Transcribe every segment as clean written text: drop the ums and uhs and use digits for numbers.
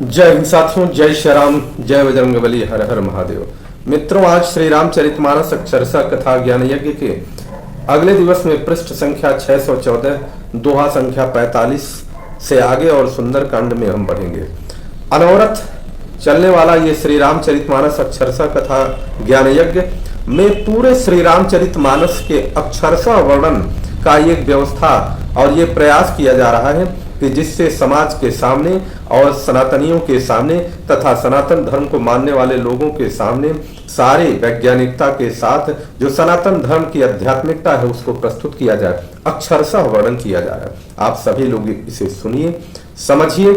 जय हिंद साथियों, जय श्री राम, जय बजरंगबली, हर हर महादेव। मित्रों, आज श्री रामचरितमानस अक्षरशः कथा ज्ञान यज्ञ के अगले दिवस में पृष्ठ संख्या 614, दोहा संख्या 45 से आगे और सुंदर कांड में हम बढ़ेंगे। अनवरत चलने वाला ये श्री रामचरितमानस अक्षरशः कथा ज्ञान यज्ञ में पूरे श्री रामचरितमानस के अक्षरशः वर्णन का एक व्यवस्था और ये प्रयास किया जा रहा है कि जिससे समाज के सामने और सनातनियों के सामने तथा सनातन धर्म को मानने वाले लोगों के सामने सारे वैज्ञानिकता के साथ जो सनातन धर्म की आध्यात्मिकता है उसको प्रस्तुत किया जाए, अक्षरशः वर्णन किया जा रहा है। आप सभी लोग इसे सुनिए, समझिए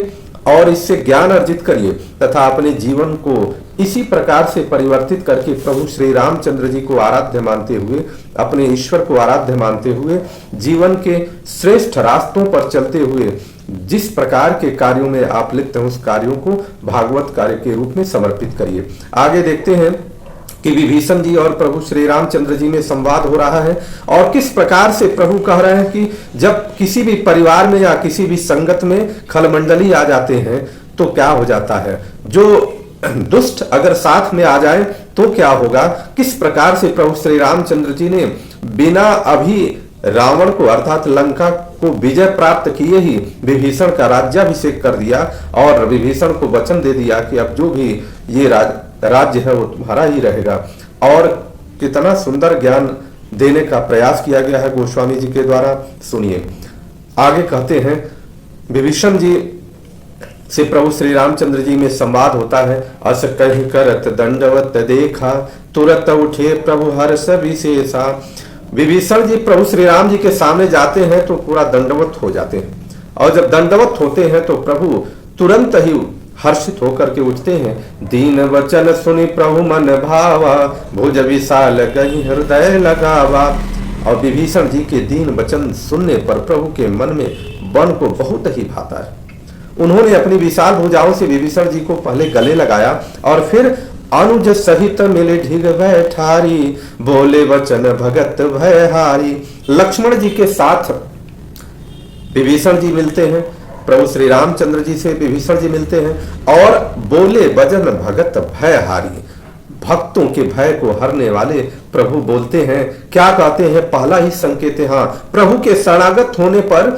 और इससे ज्ञान अर्जित करिए तथा अपने जीवन को इसी प्रकार से परिवर्तित करके प्रभु श्री रामचंद्र जी को आराध्य मानते हुए, अपने ईश्वर को आराध्य मानते हुए जीवन के श्रेष्ठ रास्तों पर चलते हुए जिस प्रकार के कार्यों में आप लिप्त हैं उस कार्यों को भागवत कार्य के रूप में समर्पित करिए। आगे देखते हैं कि विभीषण जी और प्रभु श्री रामचंद्र जी में संवाद हो रहा है और किस प्रकार से प्रभु कह रहे हैं कि जब किसी भी परिवार में या किसी भी संगत में खलमंडली आ जाते हैं तो क्या हो जाता है, जो दुष्ट अगर साथ में आ जाए तो क्या होगा। किस प्रकार से प्रभु श्री रामचंद्र जी ने बिना अभी रावण को अर्थात लंका को विजय प्राप्त किए ही विभीषण का राज्याभिषेक कर दिया और विभीषण को वचन दे दिया कि अब जो भी ये राज्य है वो तुम्हारा ही रहेगा। और कितना सुंदर ज्ञान देने का प्रयास किया गया है गोस्वामी जी के द्वारा। सुनिए, आगे कहते हैं, विभीषण जी से प्रभु श्री रामचंद्र जी में संवाद होता है। अस कहि करत दंडवत देखा, तुरत उठे प्रभु हर्ष विशेषा। विभीषण जी प्रभु श्री राम जी के सामने जाते हैं तो पूरा दंडवत हो जाते हैं और जब दंडवत होते हैं तो प्रभु तुरंत ही हर्षित होकर के उठते हैं। दीन वचन सुनि प्रभु मन भावा, भुज विशाल गहि हृदय लगावा। और विभीषण जी के दीन वचन सुनने पर प्रभु के मन में वन को बहुत ही भाता है। उन्होंने अपनी विशाल भुजाओं से विभीषण जी को पहले गले लगाया और फिर अनुज सहित मिले ढिग भय ठारी, बोले वचन भगत भय हारी। लक्ष्मण जी के साथ विभीषण जी मिलते हैं, प्रभु श्री रामचंद्र जी से विभीषण जी मिलते हैं और बोले वचन भगत भय हारी। भक्तों के भय को हरने वाले प्रभु बोलते हैं। क्या कहते हैं, पहला ही संकेत है, हाँ, प्रभु के शरणागत होने पर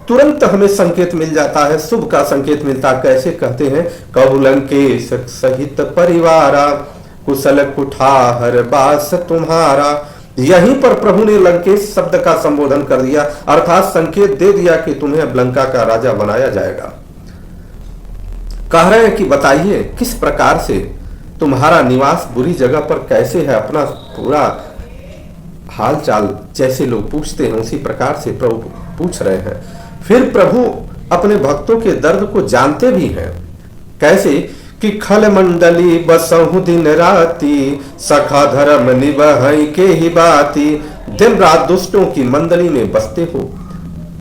तुरंत हमें संकेत मिल जाता है, शुभ का संकेत मिलता। कैसे कहते हैं, कहु लंकेश सहित परिवारा, कुशल कुठार बास तुम्हारा। यहीं पर प्रभु ने लंकेश शब्द का संबोधन कर दिया, अर्थात संकेत दे दिया कि तुम्हें अब लंका का राजा बनाया जाएगा। कह रहे हैं कि बताइए किस प्रकार से तुम्हारा निवास बुरी जगह पर कैसे है, अपना पूरा हाल चाल जैसे लोग पूछते हैं उसी प्रकार से प्रभु पूछ रहे हैं। फिर प्रभु अपने भक्तों के दर्द को जानते भी हैं। कैसे कि खल मंडली बसहु दिन राती, सखा धर्म निभहि के ही बाती। दिन रात दुष्टों की मंडली में बसते हो।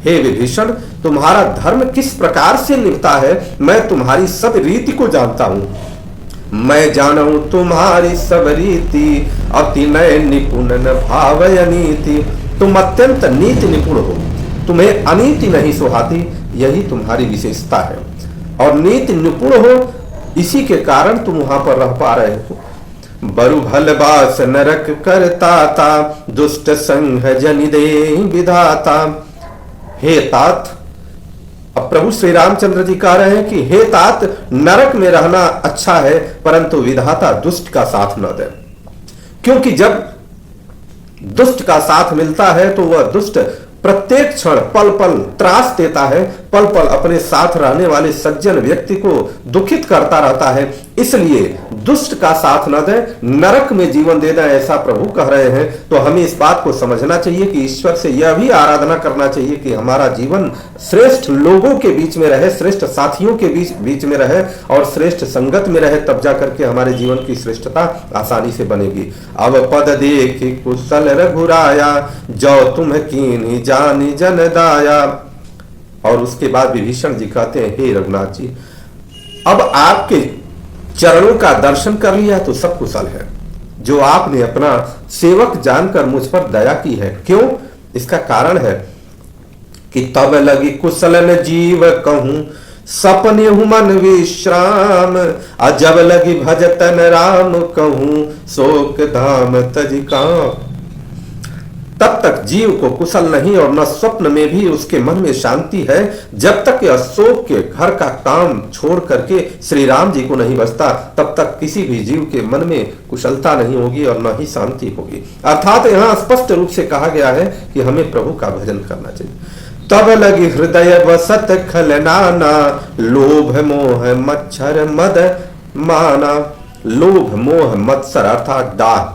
हे विभीषण, तुम्हारा धर्म किस प्रकार से निभता है मैं तुम्हारी सब रीति को जानता हूं। मैं जानूं तुम्हारी सब रीति, अति नय निपुण न भावय नीति। तुम अत्यंत नीति निपुण हो, तुम्हें अनीति नहीं सुहाती, यही तुम्हारी विशेषता है। और नीति निपुण हो, इसी के कारण तुम वहां पर रह पा रहे हो। बरु भलबास नरक करताता, दुष्ट संग जनि देहि विधाता। हे तात, अब प्रभु श्री रामचंद्र जी कह रहे हैं कि हे तात, नरक में रहना अच्छा है परंतु विधाता दुष्ट का साथ न दे। क्योंकि जब दुष्ट का साथ मिलता है तो वह दुष्ट प्रत्येक क्षण पल पल त्रास देता है, पल पल अपने साथ रहने वाले सज्जन व्यक्ति को दुखित करता रहता है। इसलिए दुष्ट का साथ न दे, नरक में जीवन दे दे, ऐसा प्रभु कह रहे हैं। तो हमें इस बात को समझना चाहिए कि ईश्वर से यह भी आराधना करना चाहिए कि हमारा जीवन श्रेष्ठ लोगों के बीच में रहे, श्रेष्ठ साथियों के बीच में रहे और श्रेष्ठ संगत में रहे, तब जा करके हमारे जीवन की श्रेष्ठता आसानी से बनेगी। अब पद देख कुशल रघुराया, जो तुम कीन्ही जानी जन दाया। और उसके बाद विभीषण जी कहते हैं, हे रघुनाथ जी, अब आपके चरणों का दर्शन कर लिया तो सब कुशल है। जो आपने अपना सेवक जानकर मुझ पर दया की है। क्यों? इसका कारण है कि तब लगी कुशलन जीव कहूं, सपने मन विश्राम, अजब लगी भजतन राम कहूं, शोक धाम तज काम। तब तक जीव को कुशल नहीं और न स्वप्न में भी उसके मन में शांति है, जब तक यह शोक के घर का काम छोड़ करके श्री राम जी को नहीं बसता, तब तक किसी भी जीव के मन में कुशलता नहीं होगी और न ही शांति होगी। अर्थात यहाँ स्पष्ट रूप से कहा गया है कि हमें प्रभु का भजन करना चाहिए। तब लगी हृदय वसत खलनाना, लोभ मोह मच्छर मद माना। लोभ मोह मत्सर अर्थात डाह,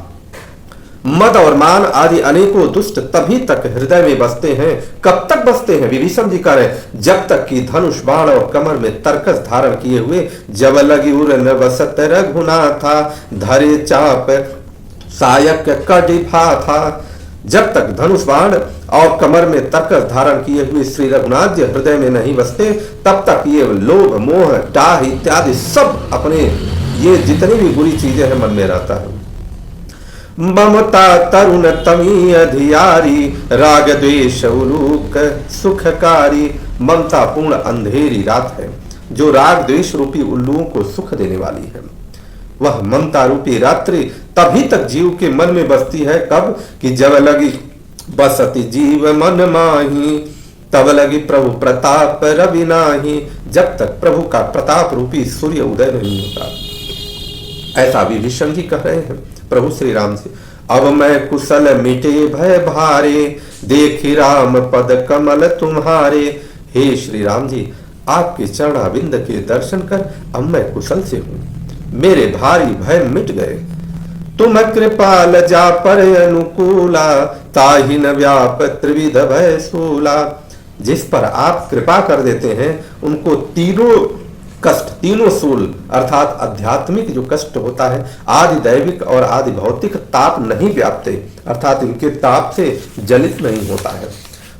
मद और मान आदि अनेकों दुष्ट तभी तक हृदय में बसते हैं। कब तक बसते हैं? विभीषण जी कह रहे हैं, जब तक कि धनुष बाण और कमर में तरकस धारण किए हुए जब लगी उर न बसत रघुनाथा, धरे चाप सायक कडिफा था। जब तक धनुष बाण और कमर में तरकस धारण किए हुए श्री रघुनाथ जी हृदय में नहीं बसते, तब तक ये लोभ मोह डाह इत्यादि सब अपने ये जितनी भी बुरी चीजें हैं मन में रहता है। ममता तरुण तमी अधियारी, राग द्वेष उलूक सुखकारी। ममता पूर्ण अंधेरी रात है जो राग द्वेष रूपी उल्लुओं को सुख देने वाली है। वह ममता रूपी रात्रि तभी तक जीव के मन में बसती है, कब? कि जब लगी बसती जीव मन माही, तब लगी प्रभु प्रताप रवि नाही। जब तक प्रभु का प्रताप रूपी सूर्य उदय नहीं होता। ऐसा विभीषण जी कह रहे हैं प्रभु श्री राम से। अब मैं कुशल मिटे भय भारे, देखी राम पद कमल तुम्हारे। हे श्री राम जी, आपके चरणाबिंद के दर्शन कर अब मैं कुशल से हूँ, मेरे भारी भय मिट गए। तुम कृपाल जा पर अनुकूला, ताहि न व्याप त्रिविध भय सूला। जिस पर आप कृपा कर देते हैं उनको तीनों कष्ट, तीनों सूल अर्थात आध्यात्मिक जो कष्ट होता है, आदि दैविक और आदि भौतिक ताप नहीं व्यापते, अर्थात इनके ताप से जलित नहीं होता है।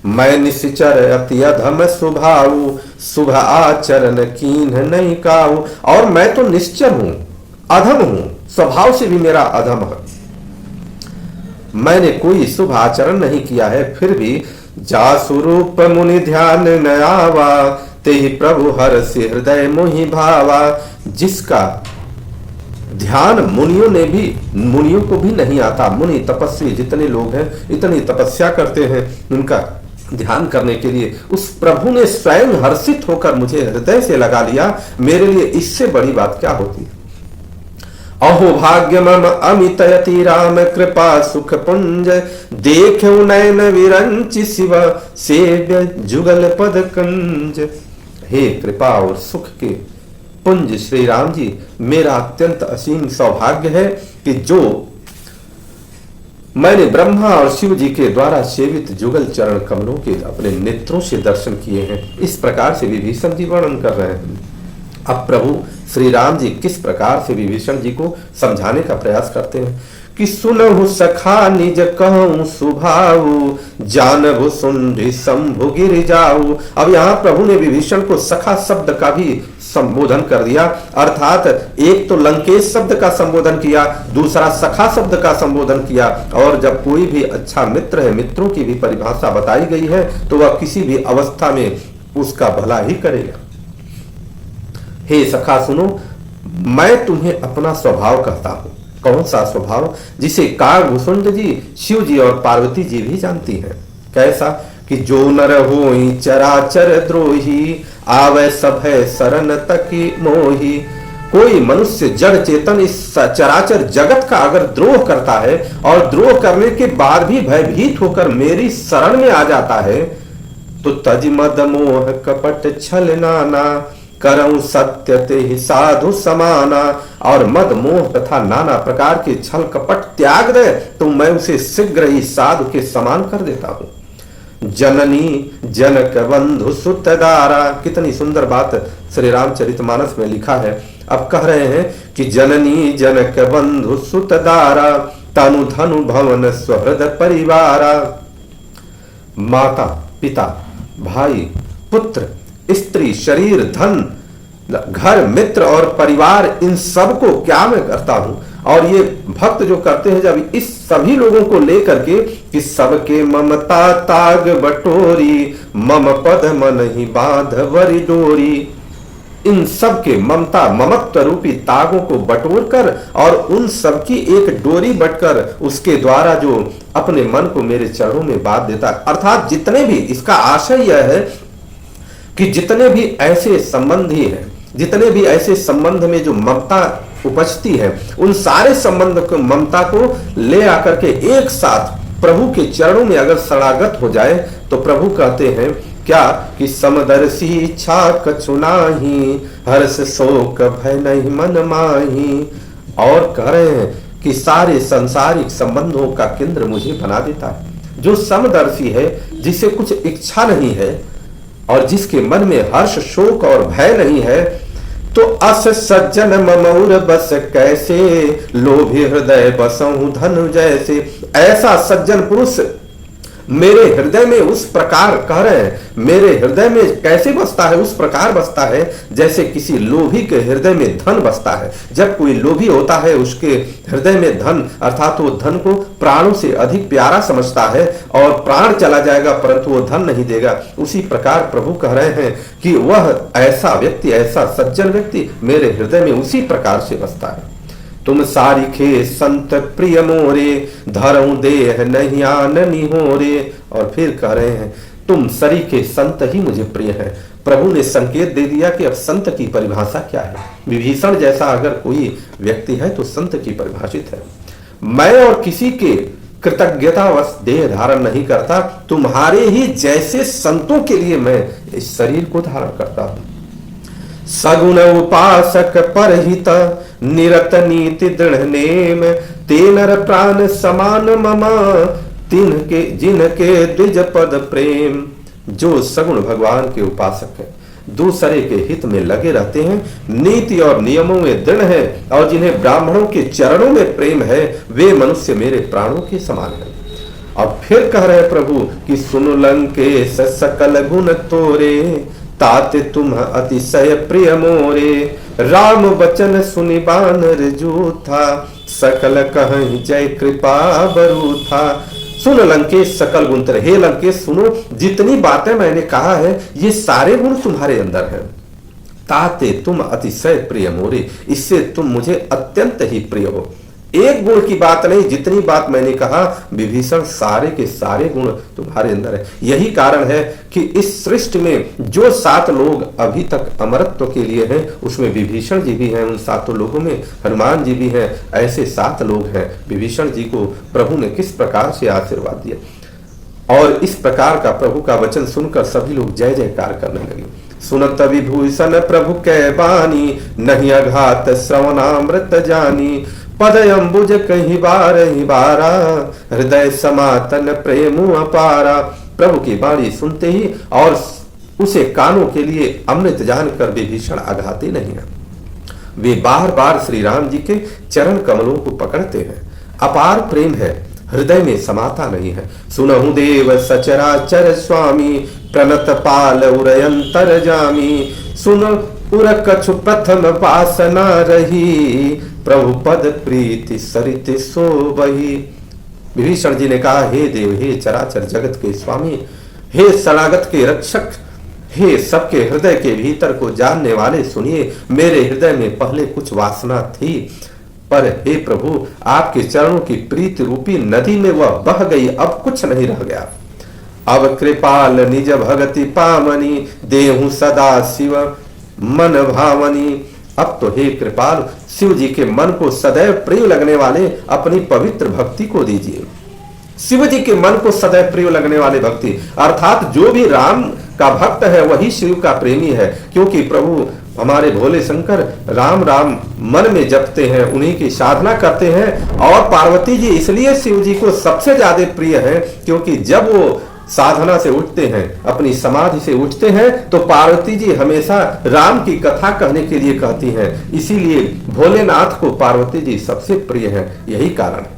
मैं निश्चर अति अधम स्वभाव, शुभ आचरण कीन नहीं काऊ। और मैं तो निश्चर हूं, अधम हूं, स्वभाव से भी मेरा अधम है। मैंने कोई शुभ आचरण नहीं किया है, फिर भी जा स्वरूप मुनि ध्यान न आवा, ते ही प्रभु हर से हृदय मोहि भावा। जिसका ध्यान मुनियों को भी नहीं आता। मुनि तपस्वी जितने लोग हैं, इतनी तपस्या करते हैं, उनका ध्यान करने के लिए उस प्रभु ने स्वयं हर्षित होकर मुझे हृदय से लगा लिया। मेरे लिए इससे बड़ी बात क्या होती? अहो भाग्य मम अमित यति राम कृपा सुख पुंज, देखो नयन विरंचि शिव सेव्य जुगल पद कंज। हे कृपा और सुख के पुंज श्री राम जी, मेरा अत्यंत असीम सौभाग्य है कि जो मैंने ब्रह्मा और शिव जी के द्वारा सेवित जुगल चरण कमलों के अपने नेत्रों से दर्शन किए हैं। इस प्रकार से विभीषण जी वर्णन कर रहे हैं। अब प्रभु श्री राम जी किस प्रकार से विभीषण जी को समझाने का प्रयास करते हैं कि सुनहु सखा निज कहूं सुभाऊ, जानहु सुंढि शंभु गिर जाऊ। अब यहाँ प्रभु ने विभीषण को सखा शब्द का भी संबोधन कर दिया, अर्थात एक तो लंकेश शब्द का संबोधन किया, दूसरा सखा शब्द का संबोधन किया। और जब कोई भी अच्छा मित्र है, मित्रों की भी परिभाषा बताई गई है, तो वह किसी भी अवस्था में उसका भला ही करेगा। हे सखा सुनो, मैं तुम्हें अपना स्वभाव कहता हूं। कौन सा स्वभाव? जिसे कागभूषुंड जी, शिव जी और पार्वती जी भी जानती हैं। कैसा? कि जो नर होई चराचर द्रोही, आवे सब है शरण तकी मोही। कोई मनुष्य जड़ चेतन इस चराचर जगत का अगर द्रोह करता है और द्रोह करने के बाद भी भयभीत होकर मेरी शरण में आ जाता है, तो तज मद मोह कपट छल नाना, करऊं सत्य ते ही साधु समाना। और मद मोह तथा नाना प्रकार के छल कपट त्याग दे तो मैं उसे शीघ्र ही साधु के समान कर देता हूं। जननी जनक बंधु सुतदारा। कितनी सुंदर बात श्री रामचरितमानस में लिखा है। अब कह रहे हैं कि जननी जनक बंधु सुतदारा, तनु धनु भवन स्वहृद परिवारा। माता पिता भाई पुत्र स्त्री शरीर धन घर मित्र और परिवार, इन सब को क्या मैं करता हूं। और ये भक्त जो करते हैं, जब इस सभी लोगों को लेकर के कि सबके ममता ताग बटोरी, मम पद मन ही बांध वरी डोरी। इन सब के ममता ममत्व रूपी तागों को बटोर कर और उन सब की एक डोरी बटकर उसके द्वारा जो अपने मन को मेरे चरणों में बांध देता है। अर्थात जितने भी, इसका आशय यह है कि जितने भी ऐसे संबंधी हैं, जितने भी ऐसे संबंध में जो ममता उपजती है, उन सारे संबंध को, ममता को ले आकर के एक साथ प्रभु के चरणों में अगर शरणागत हो जाए तो प्रभु कहते हैं क्या कि समदर्शी इच्छा कछु नाही, हर्ष शोक भय नहीं मन माही। और कह रहे हैं कि सारे सांसारिक संबंधों का केंद्र मुझे बना देता है। जो समदर्शी है, जिसे कुछ इच्छा नहीं है और जिसके मन में हर्ष शोक और भय नहीं है, तो अस सज्जन ममौर बस कैसे, लोभी हृदय बसहु धनु जैसे। ऐसा सज्जन पुरुष मेरे हृदय में उस प्रकार, कह रहे हैं, मेरे हृदय में कैसे बसता है, उस प्रकार बसता है जैसे किसी लोभी के हृदय में धन बसता है। जब कोई लोभी होता है, उसके हृदय में धन, अर्थात वो धन को प्राणों से अधिक प्यारा समझता है और प्राण चला जाएगा परंतु वो धन नहीं देगा। उसी प्रकार प्रभु कह रहे हैं कि वह ऐसा व्यक्ति, ऐसा सज्जन व्यक्ति मेरे हृदय में उसी प्रकार से बसता है। तुम सारिखे संत प्रिय मोरे, धरऊं देह नहीं आननी हो रे। और फिर कह रहे हैं तुम सरीखे संत ही मुझे प्रिय है। प्रभु ने संकेत दे दिया कि अब संत की परिभाषा क्या है। विभीषण जैसा अगर कोई व्यक्ति है तो संत की परिभाषित है। मैं और किसी के कृतज्ञतावश देह धारण नहीं करता, तुम्हारे ही जैसे संतों के लिए मैं इस शरीर को धारण करता हूं। सगुण उपासक परहित निरत नीति दृढ़ नेम, तेनर प्राण समान ममा, तिनके जिनके द्विज पद प्रेम। जो सगुण भगवान के उपासक हैं, दूसरे के हित में लगे रहते हैं, नीति और नियमों में दृढ़ है और जिन्हें ब्राह्मणों के चरणों में प्रेम है, वे मनुष्य मेरे प्राणों के समान है। अब फिर कह रहे प्रभु कि सुन लंकेश सकल गुण तोरे, ताते तुम अतिशय प्रिय मोरे, राम वचन सुनि बानर जो था, सकल कहीं जय कृपा बरू था। सुन लंकेश सकल गुण तेरे, हे लंकेश सुनो, जितनी बातें मैंने कहा है ये सारे गुण तुम्हारे अंदर हैं। ताते तुम अतिशय प्रिय मोरे, इससे तुम मुझे अत्यंत ही प्रिय हो। एक गुण की बात नहीं, जितनी बात मैंने कहा विभीषण सारे के सारे गुण तुम्हारे अंदर है। यही कारण है कि इस सृष्टि में जो 7 लोग अभी तक अमरत्व के लिए हैं, उसमें विभीषण जी भी हैं, उन 7 लोगों में हनुमान जी भी हैं। ऐसे 7 लोग हैं। विभीषण जी को प्रभु ने किस प्रकार से आशीर्वाद दिया और इस प्रकार का प्रभु का वचन सुनकर सभी लोग जय जयकार करने लगे। सुनत विभूषण प्रभु कै बानी, नहीं अघात श्रवणामृत जानी, पद अम्बुज कहीं बार ही बारा, हृदय समातन प्रेम अपारा। प्रभु की वाणी सुनते ही और उसे कानों के लिए अमृत जानकर विभीषण आघाते नहीं है। वे बार बार श्री राम जी के चरण कमलों को पकड़ते हैं। अपार प्रेम है, हृदय में समाता नहीं है। सुनहु देव सचराचर स्वामी, प्रणत पाल उरयंतर जामी, सुन उर कछु प्रथम वासना रही, प्रभु पद प्रीति सरित सो बही। विभीषण जी ने कहा, हे देव, हे चराचर जगत के स्वामी, हे शरणागत के रक्षक, हे सबके हृदय के भीतर को जानने वाले, सुनिए, मेरे हृदय में पहले कुछ वासना थी, पर हे प्रभु आपके चरणों की प्रीति रूपी नदी में वह बह गई, अब कुछ नहीं रह गया। अब कृपाल निज भगति पामनी, देहु सदा शिव मन भावनी। अब तो हे कृपाल शिव जी के मन को सदैव प्रिय लगने वाले अपनी पवित्र भक्ति को दीजिए। शिव जी के मन को सदैव प्रिय लगने वाले भक्ति, अर्थात जो भी राम का भक्त है वही शिव का प्रेमी है, क्योंकि प्रभु हमारे भोले शंकर राम राम मन में जपते हैं, उन्हीं की साधना करते हैं। और पार्वती जी इसलिए शिव जी को सबसे ज्यादा प्रिय है क्योंकि जब वो साधना से उठते हैं, अपनी समाधि से उठते हैं, तो पार्वती जी हमेशा राम की कथा कहने के लिए कहती हैं। इसीलिए भोलेनाथ को पार्वती जी सबसे प्रिय है, यही कारण है।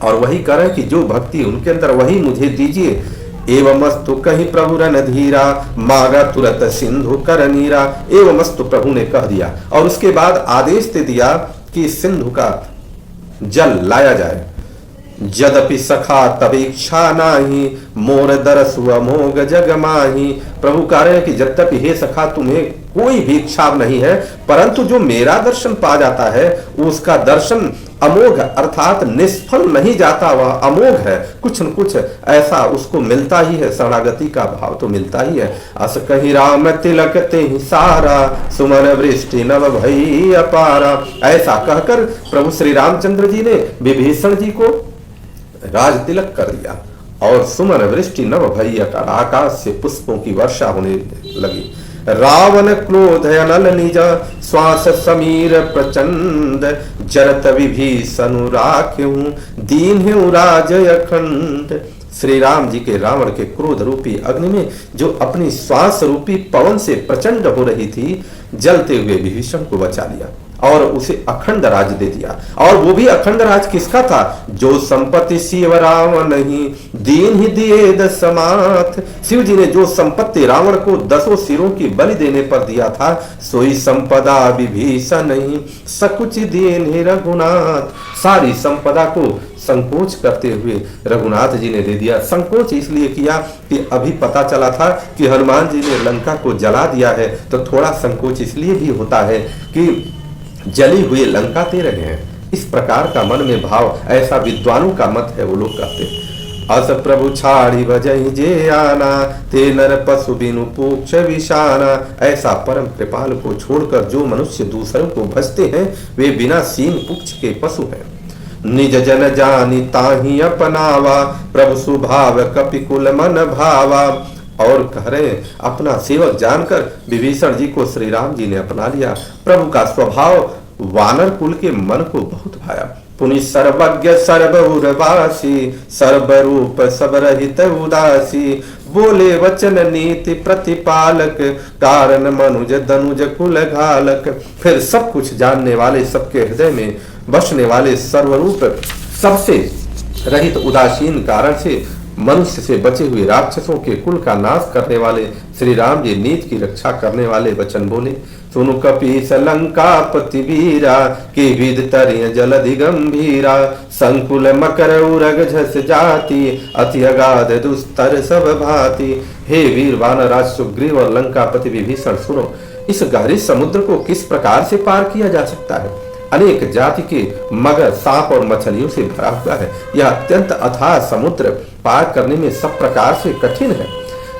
और वही कारण कि जो भक्ति उनके अंदर वही मुझे दीजिए। एवमस्तु कहीं प्रभु रन धीरा, मागा तुरत सिंधु कर नीरा। एवमस्तु प्रभु ने कह दिया और उसके बाद आदेश दे दिया कि सिंधु का जल लाया जाए। यद्यपि सखा तबीक्षा नाही, मोर दरसु अमोघ जग माही। प्रभु कह रहे हैं कि यद्यपि हे सखा तुम्हें कोई भी इच्छा नहीं है, परंतु जो मेरा दर्शन पा जाता है उसका दर्शन अमोघ अर्थात निष्फल नहीं जाता, वह अमोघ है, कुछ न कुछ ऐसा उसको मिलता ही है, शरणागति का भाव तो मिलता ही है। अस कहीं राम तिलक ते ही सारा, सुमन वृष्टि नव भई अपारा। ऐसा कहकर प्रभु श्री रामचंद्र जी ने विभीषण जी को राज तिलक कर दिया और सुमन वृष्टि नव भई अपारा, आकाश से पुष्पों की वर्षा होने लगी। रावण क्रोध अनल निज, श्वास समीर प्रचंड, जरत विभीषण राख्यू, दीन्हु राज अखंड। श्री राम जी के रावण के क्रोध रूपी अग्नि में जो अपनी श्वास रूपी पवन से प्रचंड हो रही थी, जलते हुए विभीषण को बचा लिया और उसे अखंड राज दे दिया। और वो भी अखंड राज किसका था? जो संपत्ति शिव रावण नहीं, दीन ही दिए दसमाथ। शिव जी ने जो संपत्ति रावण को 10 सिरों की बलि देने पर दिया था, सोई संपदा विभीषण नहीं, सकुच दीन ही रघुनाथ। सारी संपदा को संकोच करते हुए रघुनाथ जी ने दे दिया। संकोच इसलिए किया कि अभी पता चला था कि हनुमान जी ने लंका को जला दिया है, तो थोड़ा संकोच इसलिए भी होता है कि जली हुई लंका ते रहे हैं। इस प्रकार का मन में भाव, ऐसा विद्वानों का मत है, वो लोग कहते हैं। अस प्रभु छाड़ी बजई जे आना, ते नर पशु बिनु पूक्ष विषाना। ऐसा परम कृपाल को छोड़कर जो मनुष्य दूसरों को भजते हैं, वे बिना सींग पुक्ष के पशु हैं। निज जन जानी ताही अपनावा, प्रभु सुभाव कपिकुल मन भावा। और कह रहे हैं अपना सेवक जानकर विभीषण जी को श्री राम जी ने अपना लिया। प्रभु का स्वभाव वानर कुल के मन को बहुत भाया। पुनि सर्वज्ञ सर्वउरवासी, सर्वरूप सब रहित उदासी। बोले वचन नीति प्रतिपालक, कारण मनुज दनुज कुल घालक। फिर सब कुछ जानने वाले, सबके हृदय में बसने वाले, सर्वरूप सबसे रहित उदासीन कारण से मनुष्य से बचे हुए राक्षसों के कुल का नाश करने वाले श्री राम जी नीति की रक्षा करने वाले वचन बोले। सुनु कपीस लंकापति वीरा, के विद तरिय जलधि गंभीरा। संकुल मकर उरग झस जाति, अति अगाध दुस्तर सब भांति। हे वीर वानराज सुग्रीव और लंकापति विभीषण, सुनो, इस गहरे समुद्र को किस प्रकार से पार किया जा सकता है? अनेक जाति के मगर, सांप और मछलियों से भरा हुआ है। यह अत्यंत अथाह समुद्र पार करने में सब प्रकार से कठिन है।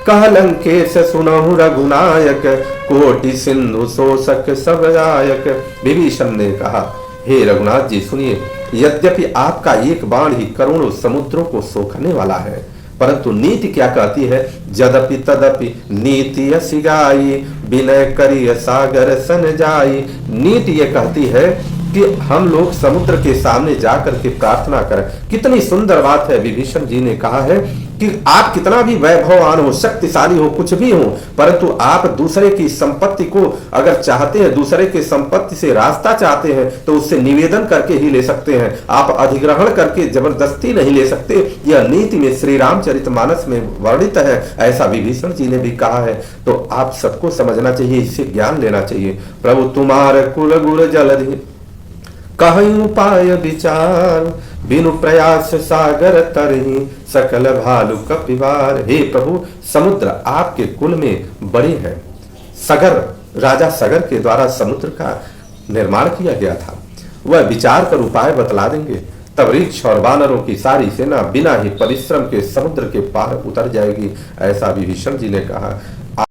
कह लंकेश सुनहु रघुनायक, कोटि सिंधु शोषक सब जायक। विभीषण ने कहा, हे रघुनाथ जी सुनिए, यद्यपि आपका एक बाण ही करोड़ों समुद्रों को सोखने वाला है, परंतु नीति क्या कहती है? यद्यपि तदपि नीति सिगाई, विनय करिय सागर सन जाई। नीति ये कहती है कि हम लोग समुद्र के सामने जाकर के प्रार्थना करें। कितनी सुंदर बात है। विभीषण जी ने कहा है कि आप कितना भी वैभववान हो, शक्तिशाली हो, कुछ भी हो, परंतु आप दूसरे की संपत्ति को अगर चाहते हैं, दूसरे की संपत्ति से रास्ता चाहते हैं, तो उससे निवेदन करके ही ले सकते हैं। आप अधिग्रहण करके जबरदस्ती नहीं ले सकते। यह नीति में श्री रामचरितमानस में वर्णित है, ऐसा विभीषण जी ने भी कहा है। तो आप सबको समझना चाहिए, इससे ज्ञान लेना चाहिए। प्रभु तुम्हारे कुल गुर जलधि, कहीं उपाय विचार, बिनु प्रयास सागर तरही, सकल भालु कपिवार। हे प्रभु, समुद्र आपके कुल में बड़े हैं। सगर, राजा सगर के द्वारा समुद्र का निर्माण किया गया था। वह विचार कर उपाय बतला देंगे, तब ऋक्ष और वानरों की सारी सेना बिना ही परिश्रम के समुद्र के पार उतर जाएगी, ऐसा विभीषण जी ने कहा।